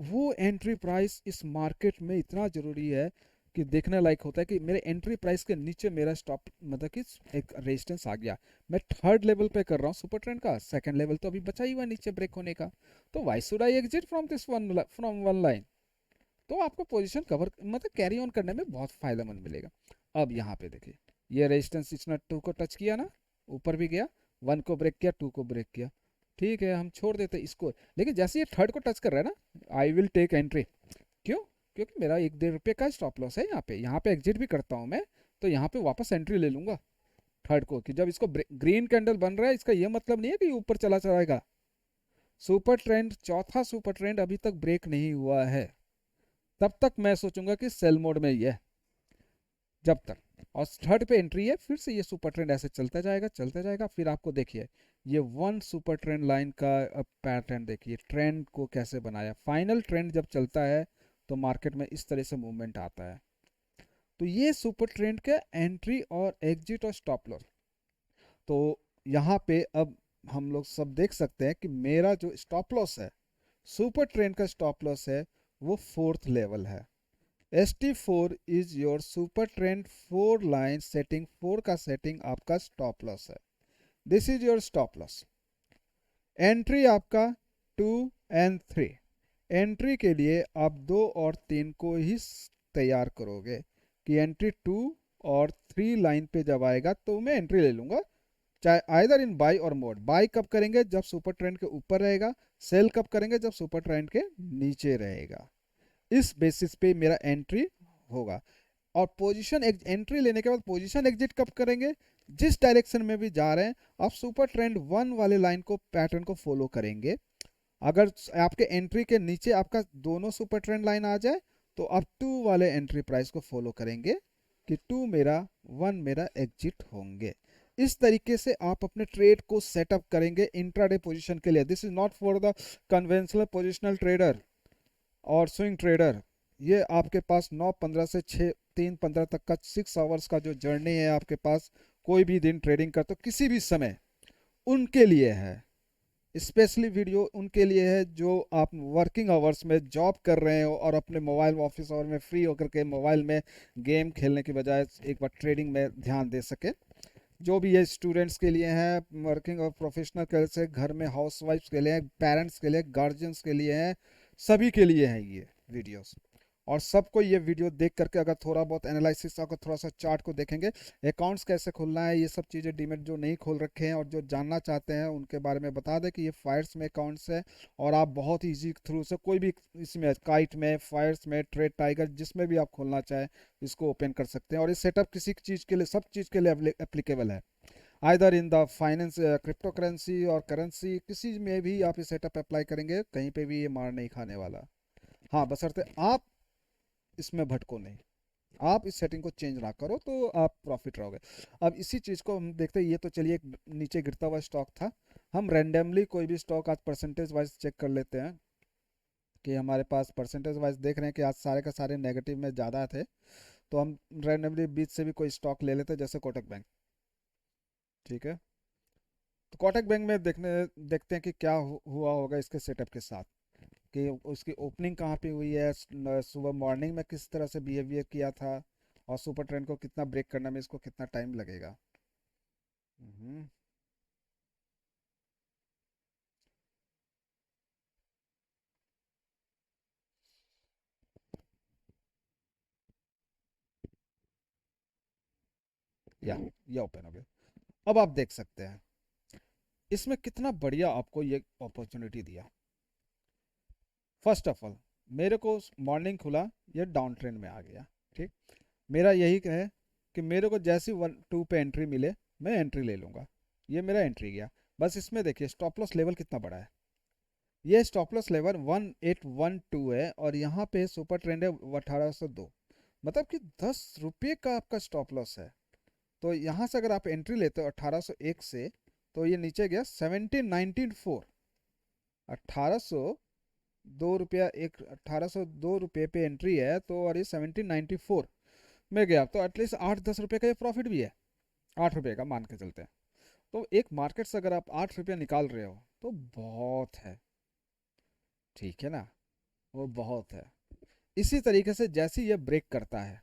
वो एंट्री प्राइस इस मार्केट में इतना जरूरी है कि देखने लायक होता है कि मेरे एंट्री प्राइस के नीचे मेरा स्टॉप, मतलब कि एक रेजिस्टेंस आ गया। मैं थर्ड लेवल पे कर रहा हूँ सुपर ट्रेंड का, सेकंड लेवल तो अभी बचा ही हुआ नीचे ब्रेक होने का, तो why should I exit from this one line. तो आपको पोजीशन कवर, मतलब कैरी ऑन करने में बहुत फायदेमंद मिलेगा। अब यहाँ पे देखिए, ये रेजिस्टेंस इसने 2 को टच किया ना, ऊपर भी गया, 1 को ब्रेक किया, 2 को ब्रेक किया, ठीक है हम छोड़ देते इसको। लेकिन जैसे ये थर्ड को टच कर रहा है ना, आई विल टेक एंट्री। क्यों? क्योंकि मेरा 1-1.5 रुपये का स्टॉप लॉस है यहाँ पे एग्जिट भी करता हूँ मैं, तो यहाँ पे वापस एंट्री ले लूंगा थर्ड को। कि जब इसको ग्रीन कैंडल बन रहा है, इसका ये मतलब नहीं है कि ऊपर चला जाएगा। सुपर ट्रेंड, चौथा सुपर ट्रेंड अभी तक ब्रेक नहीं हुआ है, तब तक मैं सोचूंगा कि सेल मोड में ही है। जब तक और थर्ड पे एंट्री है, फिर से ये सुपर ट्रेंड ऐसे चलता जाएगा। फिर आपको देखिए ये वन सुपर ट्रेंड लाइन का पैटर्न देखिए, ट्रेंड को कैसे बनाया। फाइनल ट्रेंड जब चलता है तो मार्केट में इस तरह से मूवमेंट आता है। तो ये सुपर ट्रेंड का एंट्री और एग्जिट और स्टॉप लॉस। तो यहाँ पे अब हम लोग सब देख सकते हैं कि मेरा जो स्टॉप लॉस है, सुपर ट्रेंड का स्टॉप लॉस है, वो फोर्थ लेवल है। ST4 is your super trend 4 line setting, 4 का सेटिंग आपका स्टॉप लॉस है। This is your stop loss. Entry आपका 2 और 3। एंट्री के लिए आप 2 और 3 को ही तैयार करोगे कि एंट्री 2 और 3 लाइन पे जब आएगा तो मैं एंट्री ले लूंगा, चाहे आइदर इन बाई और मोड। बाई कब करेंगे? जब सुपर ट्रेंड के ऊपर रहेगा। सेल कब करेंगे? जब सुपर ट्रेंड के नीचे रहेगा। इस बेसिस पे मेरा एंट्री होगा। और पोजीशन एंट्री लेने के बाद पोजीशन एग्जिट कब करेंगे? जिस डायरेक्शन में भी जा रहे हैं आप सुपर ट्रेंड 1 वाले लाइन को, पैटर्न को फॉलो करेंगे। अगर आपके एंट्री के नीचे आपका दोनों सुपर ट्रेंड लाइन आ जाए तो आप 2 वाले एंट्री प्राइस को फॉलो करेंगे कि 2 मेरा, 1 मेरा एग्जिट होंगे। इस तरीके से आप अपने ट्रेड को सेटअप करेंगे इंट्राडे पोजीशन के लिए। This is not for the conventional positional trader और स्विंग ट्रेडर। ये आपके पास 9:15 से 3:15 तक का 6 आवर्स का जो जर्नी है आपके पास, कोई भी दिन ट्रेडिंग करते हो किसी भी समय, उनके लिए है। स्पेशली वीडियो उनके लिए है जो आप वर्किंग आवर्स में जॉब कर रहे हो और अपने मोबाइल ऑफिस आवर में फ्री होकर के मोबाइल में गेम खेलने की बजाय एक बार ट्रेडिंग में ध्यान दे सके। जो भी ये स्टूडेंट्स के लिए हैं, वर्किंग और प्रोफेशनल के से, घर में हाउस वाइफ्स के लिए, पेरेंट्स के लिए, गार्जियंस के लिए हैं, सभी के लिए हैं ये वीडियोस। और सबको ये वीडियो देख करके अगर थोड़ा बहुत एनालिसिस, अगर थोड़ा सा चार्ट को देखेंगे, अकाउंट्स कैसे खोलना है, ये सब चीज़ें डीमेट जो नहीं खोल रखे हैं और जो जानना चाहते हैं उनके बारे में बता दें कि ये फायर्स में अकाउंट्स है। और आप बहुत ईजी थ्रू से कोई भी इसमें, काइट में, फायर्स में, ट्रेड टाइगर, जिसमें भी आप खोलना चाहें इसको ओपन कर सकते हैं। और ये सेटअप किसी चीज़ के लिए, सब चीज़ के लिए एप्लीकेबल है। Either in the finance, crypto currency और करेंसी, किसी में भी आप ये सेटअप अप्लाई करेंगे, कहीं पे भी ये मार नहीं खाने वाला। हाँ, बशर्ते आप इसमें भटको नहीं, आप इस सेटिंग को चेंज ना करो तो आप प्रॉफिट रहोगे। अब इसी चीज़ को हम देखते हैं। ये तो चलिए एक नीचे गिरता हुआ स्टॉक था। हम रैंडमली कोई भी स्टॉक आज परसेंटेज वाइज चेक कर लेते हैं कि हमारे पास परसेंटेज वाइज देख रहे हैं कि आज सारे का सारे नेगेटिव में ज़्यादा थे। तो हम रैंडमली बीच से भी कोई स्टॉक ले लेते हैं, जैसे कोटक बैंक। ठीक है, तो कोटक बैंक में देखते हैं कि क्या हुआ होगा इसके सेटअप के साथ, कि उसकी ओपनिंग कहाँ पे हुई है, सुबह मॉर्निंग में किस तरह से बिहेवियर किया था, और सुपर ट्रेंड को कितना ब्रेक करने में इसको कितना टाइम लगेगा। हम्म, या ये ओपन हो गया। अब आप देख सकते हैं इसमें कितना बढ़िया आपको ये अपॉर्चुनिटी दिया। फर्स्ट ऑफ ऑल मेरे को मॉर्निंग खुला, ये डाउन ट्रेंड में आ गया। ठीक, मेरा यही है कि मेरे को जैसी 1-2 पे एंट्री मिले मैं एंट्री ले लूँगा। ये मेरा एंट्री गया। बस इसमें देखिए स्टॉप लॉस लेवल कितना बड़ा है। ये स्टॉप लॉस लेवल 1812 है और यहाँ पे सुपर ट्रेंड है 1802। मतलब कि 10 रुपये का आपका स्टॉप लॉस है। तो यहाँ से अगर आप एंट्री लेते हो 1801 से, तो ये नीचे गया 1794। 1802 रुपया, एक 1802 रुपये पे एंट्री है तो, और ये 1794 में गया, तो एटलीस्ट 8-10 रुपये का ये प्रॉफिट भी है। 8 रुपये का मान के चलते हैं। तो एक मार्केट से अगर आप 8 रुपये निकाल रहे हो तो बहुत है। ठीक है ना, वो बहुत है। इसी तरीके से जैसे ये ब्रेक करता है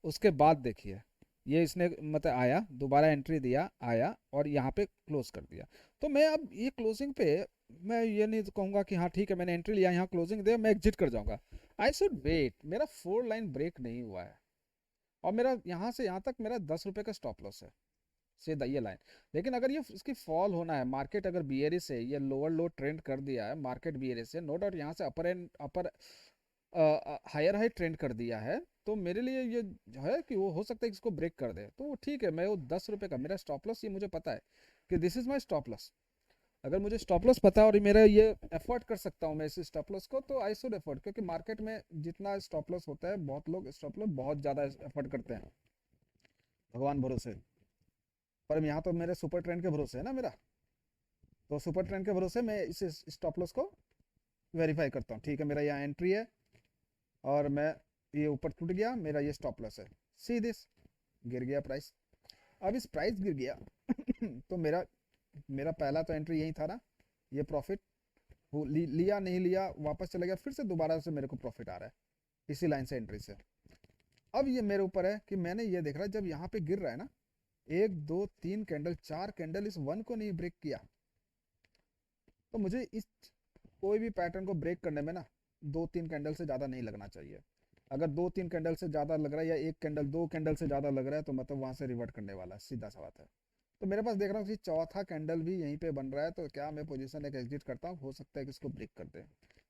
उसके बाद देखिए, ये इसने मतलब आया, दोबारा एंट्री दिया, आया और यहाँ पे क्लोज कर दिया। तो मैं अब ये क्लोजिंग पे मैं ये नहीं कहूँगा कि हाँ ठीक है मैंने एंट्री लिया, यहाँ क्लोजिंग दिया, मैं एग्जिट कर जाऊँगा। आई शुड वेट, मेरा 4 लाइन ब्रेक नहीं हुआ है और मेरा यहाँ से यहाँ तक मेरा 10 रुपये का स्टॉप लॉस है, सीधा ये लाइन। लेकिन अगर ये इसकी फॉल होना है, मार्केट अगर बियरी से ये लोअर लो ट्रेंड कर दिया है, मार्केट बियरी से नो डाउट यहाँ से upper and upper higher high trend कर दिया है, तो मेरे लिए ये जो है कि वो हो सकता है कि इसको ब्रेक कर दे, तो वो ठीक है। मैं वो 10 रुपये का मेरा स्टॉप लॉस, ये मुझे पता है कि this is my stop loss. अगर मुझे स्टॉप लॉस पता है और मेरा ये एफर्ट कर सकता हूँ मैं इस स्टॉप लॉस को, तो आई शुड एफर्ट। क्योंकि मार्केट में जितना स्टॉप लॉस होता है, बहुत लोग स्टॉप लॉस बहुत ज़्यादा एफर्ट करते हैं। भगवान भरोसे। पर यहाँ तो मेरे सुपर ट्रेंड के भरोसे है ना मेरा। तो सुपर ट्रेंड के भरोसे मैं इस स्टॉप लॉस को वेरीफाई करता हूँ। ठीक है, मेरा यहाँ एंट्री है और मैं ये ऊपर टूट गया, मेरा ये स्टॉप लॉस है। सी दिस, गिर गया प्राइस। अब इस प्राइस गिर गया तो मेरा मेरा पहला तो एंट्री यही था ना, ये प्रॉफिट लिया नहीं लिया, वापस चला गया, फिर से दोबारा से मेरे को प्रॉफिट आ रहा है इसी लाइन से एंट्री से। अब ये मेरे ऊपर है कि मैंने ये देख रहा है जब यहाँ पे गिर रहा है ना, 1 2 3 कैंडल, 4 कैंडल इस वन को नहीं ब्रेक किया, तो मुझे इस कोई भी पैटर्न को ब्रेक करने में ना 2 3 कैंडल से ज़्यादा नहीं लगना चाहिए। अगर 2 3 कैंडल से ज़्यादा लग रहा है या एक कैंडल 2 कैंडल से ज़्यादा लग रहा है तो मतलब वहाँ से रिवर्ट करने वाला है, सीधा सा बात है। तो मेरे पास देख रहा हूँ कि चौथा कैंडल भी यहीं पे बन रहा है, तो क्या मैं पोजीशन एक एग्जिट करता हूँ, हो सकता है कि इसको ब्रेक कर दे।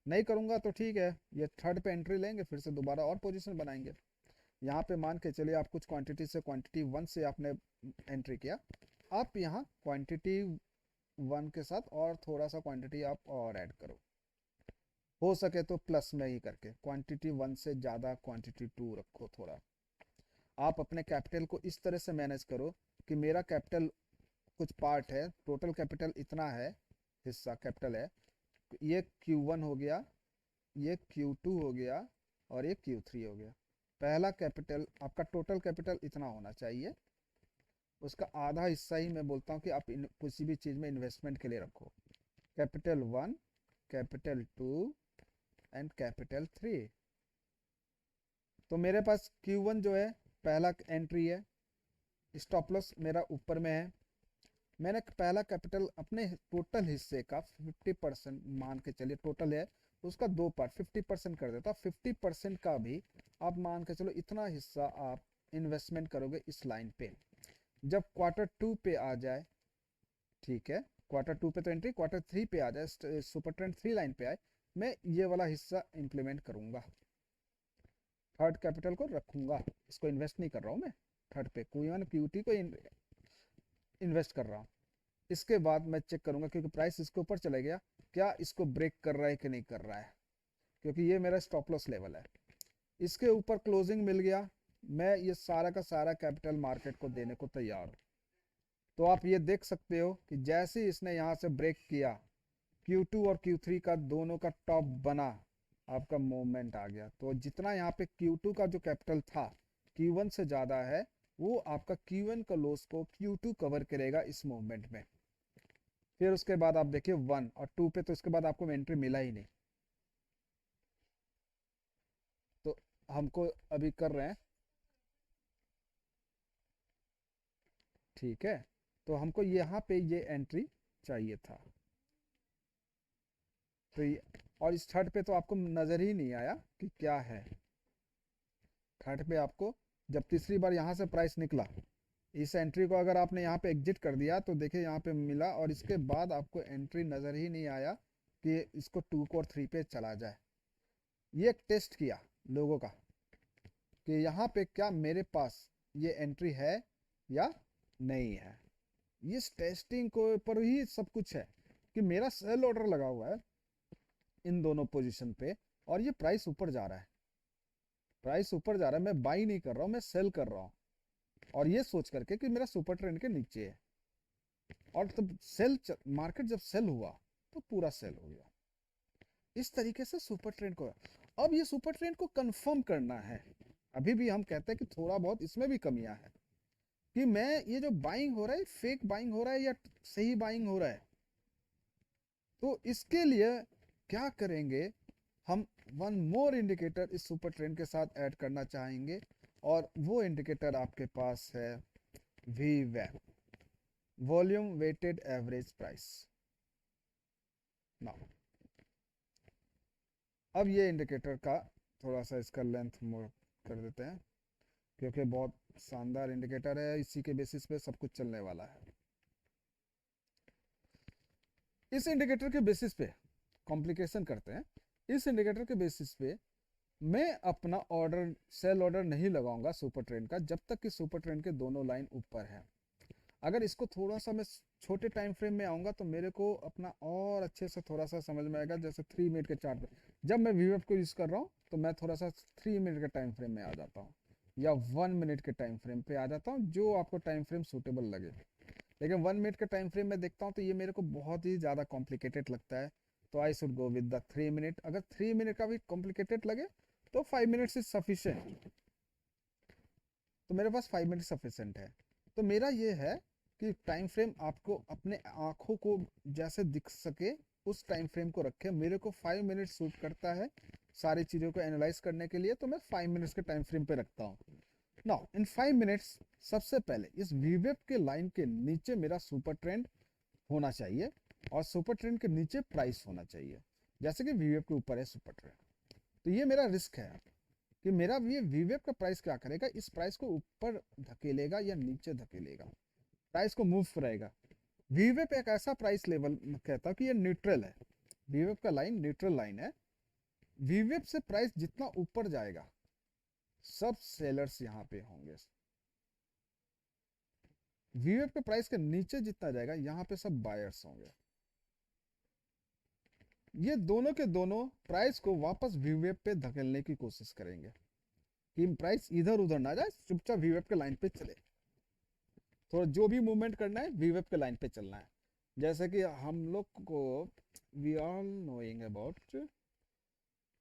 नहीं करूँगा तो ठीक है, ये थर्ड पे एंट्री लेंगे, फिर से दोबारा और पोजीशन बनाएंगे। यहाँ पे मान के चलिए आप कुछ क्वांटिटी से क्वांटिटी वन से आपने एंट्री किया, आप यहाँ क्वांटिटी वन के साथ और थोड़ा सा क्वांटिटी आप और ऐड करो, हो सके तो प्लस में ही करके क्वांटिटी वन से ज़्यादा क्वांटिटी टू रखो थोड़ा। आप अपने कैपिटल को इस तरह से मैनेज करो कि मेरा कैपिटल कुछ पार्ट है, टोटल कैपिटल इतना है, हिस्सा कैपिटल है, ये Q1 हो गया, ये Q2 हो गया और ये Q3 हो गया। पहला कैपिटल आपका टोटल कैपिटल इतना होना चाहिए, उसका आधा हिस्सा ही मैं बोलता हूँ कि आप किसी भी चीज़ में इन्वेस्टमेंट के लिए रखो। Capital 1, capital 2 and capital 3। तो मेरे पास Q1 जो है पहला एंट्री है, स्टॉप लॉस मेरा ऊपर में है। मैंने पहला कैपिटल अपने टोटल हिस्से का 50% मान के चलिए, टोटल है उसका 2 पार्ट 50% कर देता। 50% का भी आप मान के चलो इतना हिस्सा आप इन्वेस्टमेंट करोगे इस लाइन पे। जब Q2 पे आ जाए, ठीक है, Q2 पे तो एंट्री, Q3 पे आ जाए, सुपर ट्रेंड 3 लाइन पे आए, मैं ये वाला हिस्सा इंप्लीमेंट करूंगा, थर्ड कैपिटल को रखूंगा, इसको इन्वेस्ट नहीं कर रहा हूँ मैं, थर्ड पे Q1 Q2 को इन्वेस्ट कर रहा हूँ। इसके बाद मैं चेक करूंगा क्योंकि प्राइस इसके ऊपर चला गया, क्या इसको ब्रेक कर रहा है कि नहीं कर रहा है, क्योंकि ये मेरा स्टॉप लॉस लेवल है। इसके ऊपर क्लोजिंग मिल गया, मैं ये सारा का सारा कैपिटल मार्केट को देने को तैयार हूँ। तो आप ये देख सकते हो कि जैसे ही इसने यहाँ से ब्रेक किया, Q2 और Q3 का दोनों का टॉप बना, आपका मूवमेंट आ गया। तो जितना यहाँ पे Q2 का जो कैपिटल था Q1 से ज़्यादा है, वो आपका Q1 का लॉस को Q2 कवर करेगा इस मूवमेंट में। फिर उसके बाद आप देखिए 1 और 2 पे, तो इसके बाद आपको एंट्री मिला ही नहीं। तो हमको अभी कर रहे हैं, ठीक है, तो हमको यहाँ पे ये एंट्री चाहिए था। तो ये, और इस थर्ड पे तो आपको नज़र ही नहीं आया कि क्या है। थर्ड पे आपको जब तीसरी बार यहाँ से प्राइस निकला, इस एंट्री को अगर आपने यहाँ पे एग्जिट कर दिया तो देखिए यहाँ पे मिला, और इसके बाद आपको एंट्री नज़र ही नहीं आया कि इसको 2 को और 3 पे चला जाए। ये एक टेस्ट किया लोगों का कि यहाँ पे क्या मेरे पास ये एंट्री है या नहीं है। इस टेस्टिंग को पर ही सब कुछ है कि मेरा सेल ऑर्डर लगा हुआ है इन दोनों पोजीशन पे, और ये प्राइस ऊपर जा रहा है, प्राइस ऊपर जा रहा है, मैं बाई नहीं कर रहा हूँ, मैं सेल कर रहा हूँ, और ये सोच करके कि मेरा सुपर ट्रेंड के नीचे है। और तब मार्केट जब सेल हुआ तो पूरा सेल हो गया। इस तरीके से सुपर ट्रेंड को, अब ये सुपर ट्रेंड को कंफर्म करना है। अभी भी हम कहते हैं कि थोड़ा बहुत इसमें भी कमियां है कि मैं ये जो बाइंग हो रहा है फेक बाइंग हो रहा है या सही बाइंग हो रहा है। तो इसके लिए क्या करेंगे, हम वन मोर इंडिकेटर इस सुपर ट्रेंड के साथ ऐड करना चाहेंगे, और वो इंडिकेटर आपके पास है VWAP, volume weighted average price. Now अब ये इंडिकेटर का थोड़ा सा इसका लेंथ मोर कर देते हैं, क्योंकि बहुत शानदार इंडिकेटर है, इसी के बेसिस पे सब कुछ चलने वाला है। इस इंडिकेटर के बेसिस पे कॉम्प्लिकेशन करते हैं। इस इंडिकेटर के बेसिस पे मैं अपना ऑर्डर सेल ऑर्डर नहीं लगाऊंगा सुपर ट्रेंड का जब तक कि सुपर ट्रेंड के दोनों लाइन ऊपर है। अगर इसको थोड़ा सा मैं छोटे टाइम फ्रेम में आऊँगा तो मेरे को अपना और अच्छे से थोड़ा सा समझ में आएगा। जैसे 3 मिनट के चार्ट पे जब मैं VWAP को यूज़ कर रहा हूँ तो मैं थोड़ा सा 3 मिनट के टाइम फ्रेम में आ जाता हूँ। या 1 मिनट के टाइम फ्रेम पे आ जाता हूँ, जो आपको टाइम फ्रेम सूटेबल लगे। लेकिन 1 मिनट का टाइम फ्रेम में देखता हूँ तो ये मेरे को बहुत ही ज़्यादा कॉम्प्लिकेटेड लगता है, तो I should go with the 3 minute. अगर 3 मिनट का भी कॉम्प्लिकेटेड लगे तो 5 मिनट्स इज सफिशिएंट, तो मेरे पास 5 मिनट सफिशिएंट है। तो मेरा ये है कि टाइम फ्रेम आपको अपने आँखों को जैसे दिख सके उस टाइम फ्रेम को रखें। मेरे को 5 मिनट सूट करता है सारी चीज़ों को एनालाइज करने के लिए, तो मैं 5 मिनट्स के टाइम फ्रेम पे रखता हूँ। नाउ इन 5 मिनट्स सबसे पहले इस वीवेब के लाइन के नीचे मेरा सुपर ट्रेंड होना चाहिए, और सुपर ट्रेंड के नीचे प्राइस होना चाहिए, जैसे कि वीवेब के ऊपर है सुपर ट्रेंड। तो ये मेरा रिस्क है कि मेरा ये वीवेब का प्राइस क्या करेगा, इस प्राइस को ऊपर धकेलेगा या नीचे धकेलेगा, प्राइस को मूव कराएगा। वीवेब एक ऐसा प्राइस लेवल कहता है कि ये न्यूट्रल है, वीवेब का लाइन न्यूट्रल लाइन है। वीवेब से प्राइस जितना ऊपर जाएगा सब सेलर्स यहाँ पे होंगे, वीवेब के प्राइस के नीचे जितना जाएगा यहाँ पे सब बायर्स होंगे। ये दोनों के दोनों प्राइस को वापस वीवेब पे धकेलने की कोशिश करेंगे कि प्राइस इधर उधर ना जाए, चुपचाप वीवेब के लाइन पे चले। तो जो भी मूवमेंट करना है वीवेब के लाइन पे चलना है। जैसे कि हम लोग को we are knowing about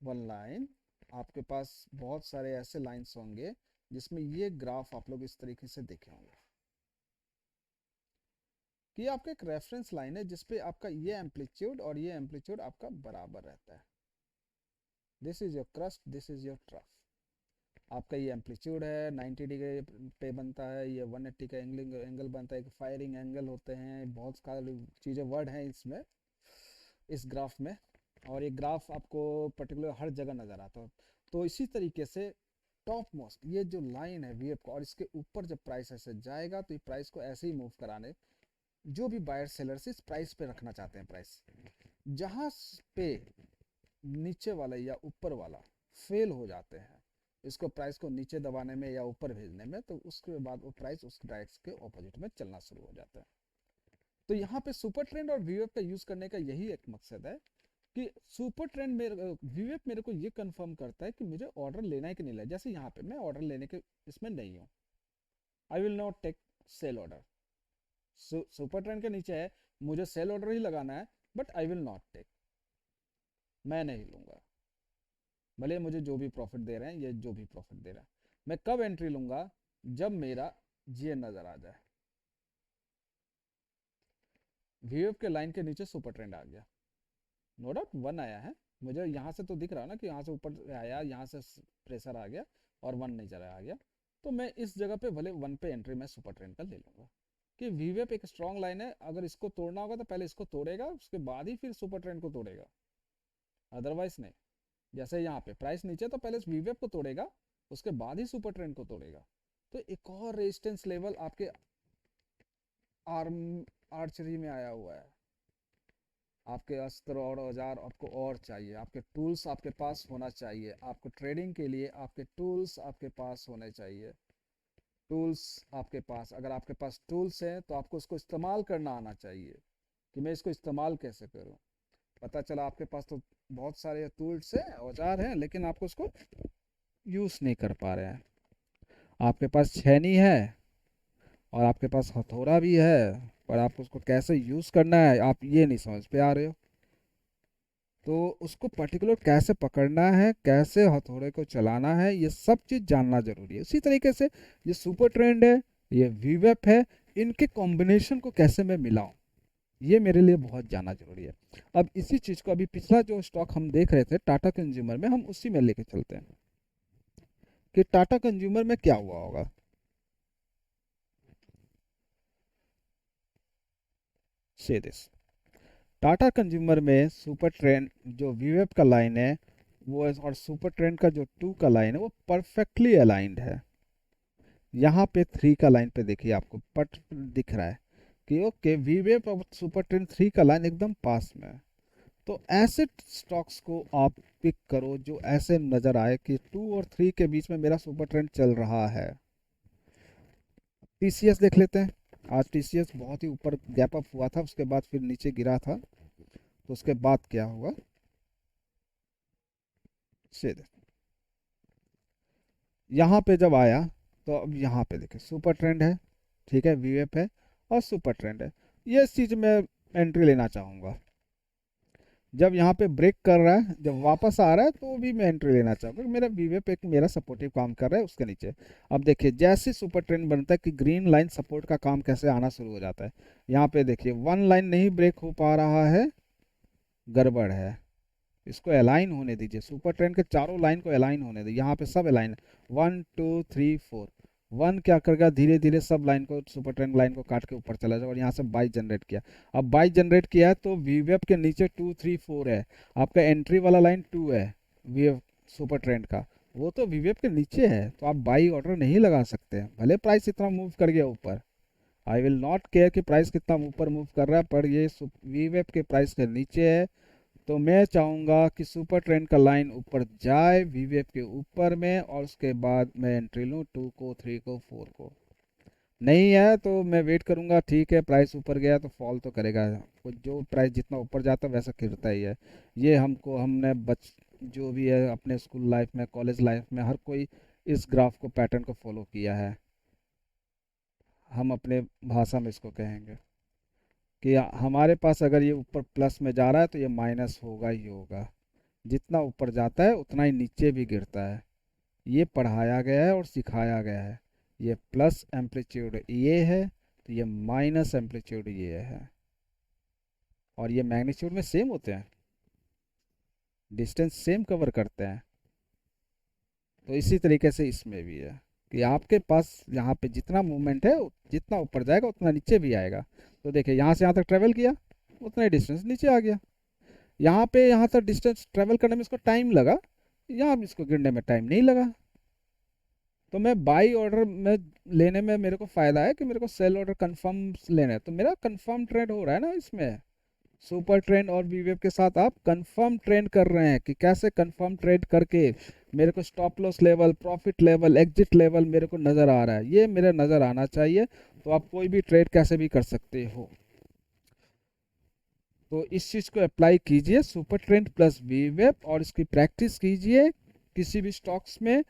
one line, आपके पास बहुत सारे ऐसे लाइंस होंगे जिसमें ये ग्राफ आप लोग इस तरीके से देखे होंगे कि आपका एक रेफरेंस लाइन है जिसपे आपका ये एम्पलीट्यूड और ये एम्पलीट्यूड आपका बराबर रहता है। This is your crust, this is your trough. आपका ये एम्पलीट्यूड है 90 डिग्री पे बनता है, ये 180 का एंगल बनता है, एक फायरिंग एंगल होते हैं, बहुत सारी चीज़ें वर्ड हैं इसमें इस ग्राफ में, और ये ग्राफ आपको पर्टिकुलर हर जगह नज़र आता है। तो इसी तरीके से टॉप मोस्ट ये जो लाइन है वीएफ का, और इसके ऊपर जब प्राइस ऐसे जाएगा तो ये प्राइस को ऐसे ही मूव कराने, जो भी बायर सेलर्स इस प्राइस पे रखना चाहते हैं प्राइस, जहाँ पे नीचे वाला या ऊपर वाला फेल हो जाते हैं इसको प्राइस को नीचे दबाने में या ऊपर भेजने में, तो उसके बाद वो प्राइस उस डायरेक्ट के ऑपोजिट में चलना शुरू हो जाता है। तो यहाँ पे सुपर ट्रेंड और वीवेप का यूज करने का यही एक मकसद है कि सुपर ट्रेंड मेरे वीवेप मेरे को ये कंफर्म करता है कि मुझे ऑर्डर लेना है कि नहीं लेना। जैसे यहाँ पे मैं ऑर्डर लेने के इसमें नहीं हूँ, I will not take sell order. Super trend के नीचे है, मुझे सेल ऑर्डर ही लगाना है, but I will not take, मैं नहीं लूंगा, भले मुझे जो भी प्रॉफिट दे रहे हैं, ये जो भी प्रॉफिट दे रहा है। मैं कब एंट्री लूंगा, जब मेरा जीए नजर आ जाए, वीएफ के लाइन के नीचे सुपर ट्रेंड आ गया, नो डाउट वन आया है, मुझे यहाँ से तो दिख रहा है ना कि यहाँ से ऊपर आया, यहाँ से प्रेशर आ गया और वन नहीं चला आ गया, तो मैं इस जगह पे भले वन पे एंट्री मैं सुपर ट्रेंड का ले लूंगा कि वीवेप एक स्ट्रॉन्ग लाइन है, अगर इसको तोड़ना होगा तो पहले इसको तोड़ेगा, उसके बाद ही फिर सुपर ट्रेंड को तोड़ेगा, अदरवाइज नहीं। जैसे यहाँ पे प्राइस नीचे तो पहले वीवेप को तोड़ेगा, उसके बाद ही सुपर ट्रेंड को तोड़ेगा। तो एक और रेजिस्टेंस लेवल आपके आर्म आर्चरी में आया हुआ है। आपके अस्त्र और औजार आपको और चाहिए, आपके टूल्स आपके पास होना चाहिए, आपको ट्रेडिंग के लिए आपके टूल्स आपके पास होने चाहिए। टूल्स आपके पास, अगर आपके पास टूल्स हैं तो आपको उसको इस्तेमाल करना आना चाहिए कि मैं इसको इस्तेमाल कैसे करूं। पता चला आपके पास तो बहुत सारे टूल्स हैं, औजार हैं, लेकिन आपको उसको यूज़ नहीं कर पा रहे हैं। आपके पास छेनी है और आपके पास हथौड़ा भी है, पर आप उसको कैसे यूज़ करना है आप ये नहीं समझ पे आ रहे हो। तो उसको पर्टिकुलर कैसे पकड़ना है, कैसे हथौड़े को चलाना है, ये सब चीज़ जानना जरूरी है। उसी तरीके से ये सुपर ट्रेंड है, ये वीवेप है, इनके कॉम्बिनेशन को कैसे मैं मिलाऊं, ये मेरे लिए बहुत जानना जरूरी है। अब इसी चीज़ को अभी पिछला जो स्टॉक हम देख रहे थे टाटा कंज्यूमर में, हम उसी में लेके चलते हैं कि टाटा कंज्यूमर में क्या हुआ होगा। से दिस टाटा कंज्यूमर में सुपर ट्रेंड जो वीवेप का लाइन है वो और सुपर ट्रेंड का जो टू का लाइन है वो परफेक्टली अलाइंड है। यहाँ पे थ्री का लाइन पे देखिए आपको पट दिख रहा है कि ओके वीवेप और सुपर ट्रेंड थ्री का लाइन एकदम पास में है। तो ऐसे स्टॉक्स को आप पिक करो जो ऐसे नजर आए कि टू और थ्री के बीच में मेरा सुपर ट्रेंड चल रहा है। टीसीएस देख लेते हैं। आज टीसीएस बहुत ही ऊपर गैप अप हुआ था, उसके बाद फिर नीचे गिरा था, तो उसके बाद क्या हुआ से यहाँ पे जब आया तो अब यहाँ पे देखिए सुपर ट्रेंड है, ठीक है, वीएफ है और सुपर ट्रेंड है। ये चीज़ मैं एंट्री लेना चाहूँगा। जब यहाँ पे ब्रेक कर रहा है, जब वापस आ रहा है, तो भी मैं एंट्री लेना चाहूँगा क्योंकि मेरा वीवेप एक मेरा सपोर्टिव काम कर रहा है उसके नीचे। अब देखिए जैसे सुपर ट्रेंड बनता है कि ग्रीन लाइन सपोर्ट का काम कैसे आना शुरू हो जाता है। यहाँ पे देखिए वन लाइन नहीं ब्रेक हो पा रहा है, गड़बड़ है। इसको अलाइन होने दीजिए, सुपर ट्रेंड के चारों लाइन को अलाइन होने दीजिए। यहाँ पे सब अलाइन है, 1 2 3 4। वन क्या करेगा, धीरे धीरे सब लाइन को, सुपर ट्रेंड लाइन को काट के ऊपर चला जाए और यहाँ से बाई जनरेट किया। अब बाई जनरेट किया है तो वीवेप के नीचे 2 3 4 है, आपका एंट्री वाला लाइन 2 है वीवेप सुपर ट्रेंड का, वो तो वीवेप के नीचे है, तो आप बाई ऑर्डर नहीं लगा सकते हैं। भले प्राइस इतना मूव कर गया ऊपर, आई विल नॉट केयर कि प्राइस कितना ऊपर मूव कर रहा है, पर ये वीवेप के प्राइस के नीचे है। तो मैं चाहूँगा कि सुपर ट्रेंड का लाइन ऊपर जाए वीवेप के ऊपर में, और उसके बाद मैं एंट्री लूँ 2 को 3 को 4 को। नहीं है तो मैं वेट करूँगा, ठीक है, प्राइस ऊपर गया तो फॉल तो करेगा, जो प्राइस जितना ऊपर जाता है वैसा गिरता ही है। ये हमने जो भी है अपने स्कूल लाइफ में, कॉलेज लाइफ में, हर कोई इस ग्राफ को, पैटर्न को फॉलो किया है। हम अपने भाषा में इसको कहेंगे कि हमारे पास अगर ये ऊपर प्लस में जा रहा है तो ये माइनस होगा ही होगा, जितना ऊपर जाता है उतना ही नीचे भी गिरता है। ये पढ़ाया गया है और सिखाया गया है। ये प्लस एम्पलीट्यूड ये है तो ये माइनस एम्पलीट्यूड ये है, और ये मैग्नीट्यूड में सेम होते हैं, डिस्टेंस सेम कवर करते हैं। तो इसी तरीके से इसमें भी है कि आपके पास यहाँ पे जितना मूवमेंट है, जितना ऊपर जाएगा उतना नीचे भी आएगा। तो देखिए यहाँ से यहाँ तक ट्रेवल किया, उतना ही डिस्टेंस नीचे आ गया। यहाँ पे यहाँ तक डिस्टेंस ट्रेवल करने में इसको टाइम लगा, यहाँ इसको गिरने में टाइम नहीं लगा। तो मैं बाई ऑर्डर में लेने में मेरे को फ़ायदा है कि मेरे को सेल ऑर्डर कंफर्म लेना है, तो मेरा कंफर्म ट्रेड हो रहा है ना इसमें। सुपर ट्रेंड और वीवेव के साथ आप कंफर्म ट्रेंड कर रहे हैं कि कैसे कंफर्म ट्रेड करके मेरे को stop loss level, profit level, exit level मेरे को नज़र आ रहा है, ये मेरे नज़र आना चाहिए। तो आप कोई भी ट्रेड कैसे भी कर सकते हो। तो इस चीज़ को अप्लाई कीजिए सुपर ट्रेंड प्लस वीवेव, और इसकी प्रैक्टिस कीजिए किसी भी स्टॉक्स में।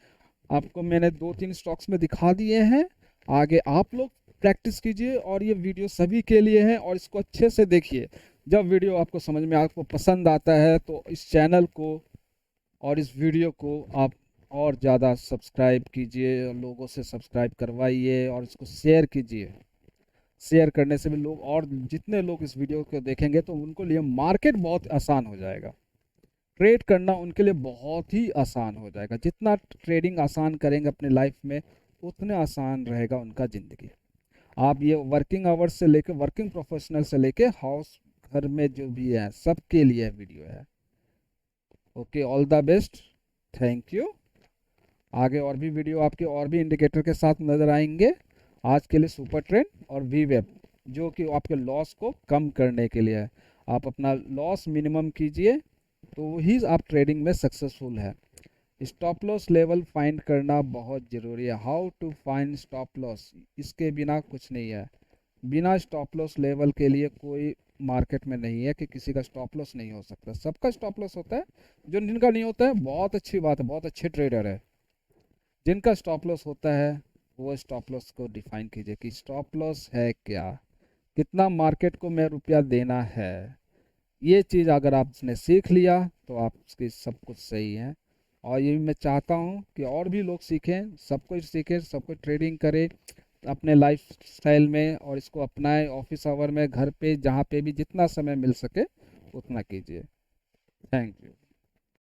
आपको मैंने 2 3 स्टॉक्स में दिखा दिए हैं, आगे आप लोग प्रैक्टिस कीजिए। और ये वीडियो सभी के लिए है, और इसको अच्छे से देखिए। जब वीडियो आपको समझ में, आपको पसंद आता है, तो इस चैनल को और इस वीडियो को आप और ज़्यादा सब्सक्राइब कीजिए, लोगों से सब्सक्राइब करवाइए और इसको शेयर कीजिए। शेयर करने से भी लोग, और जितने लोग इस वीडियो को देखेंगे तो उनको लिए मार्केट बहुत आसान हो जाएगा, ट्रेड करना उनके लिए बहुत ही आसान हो जाएगा। जितना ट्रेडिंग आसान करेंगे अपने लाइफ में, उतने आसान रहेगा उनका ज़िंदगी। आप ये वर्किंग आवर्स से लेकर, वर्किंग प्रोफेशनल से लेके हाउस, घर में जो भी है, सबके लिए वीडियो है। Okay, all the best, thank you. आगे और भी वीडियो आपके और भी इंडिकेटर के साथ नज़र आएंगे। आज के लिए सुपर ट्रेंड और वीवेब, जो कि आपके लॉस को कम करने के लिए है। आप अपना लॉस मिनिमम कीजिए तो ही आप ट्रेडिंग में सक्सेसफुल है। स्टॉप लॉस लेवल फाइंड करना बहुत ज़रूरी है। How to find stop loss, इसके बिना कुछ नहीं है। बिना स्टॉप लॉस लेवल के लिए कोई मार्केट में नहीं है कि किसी का स्टॉप लॉस नहीं हो सकता। सबका स्टॉप लॉस होता है, जो जिनका नहीं होता है बहुत अच्छी बात है, बहुत अच्छे ट्रेडर है। जिनका स्टॉप लॉस होता है वो स्टॉप लॉस को डिफाइन कीजिए कि स्टॉप लॉस है क्या, कितना मार्केट को मैं रुपया देना है। ये चीज़ अगर आपने सीख लिया तो आपकी सब कुछ सही है। और ये मैं चाहता हूँ कि और भी लोग सीखें, सब कुछ सीखें, सब कुछ ट्रेडिंग करें अपने लाइफ स्टाइल में, और इसको अपनाएं ऑफिस आवर में, घर पे, जहाँ पे भी जितना समय मिल सके उतना कीजिए। Thank you.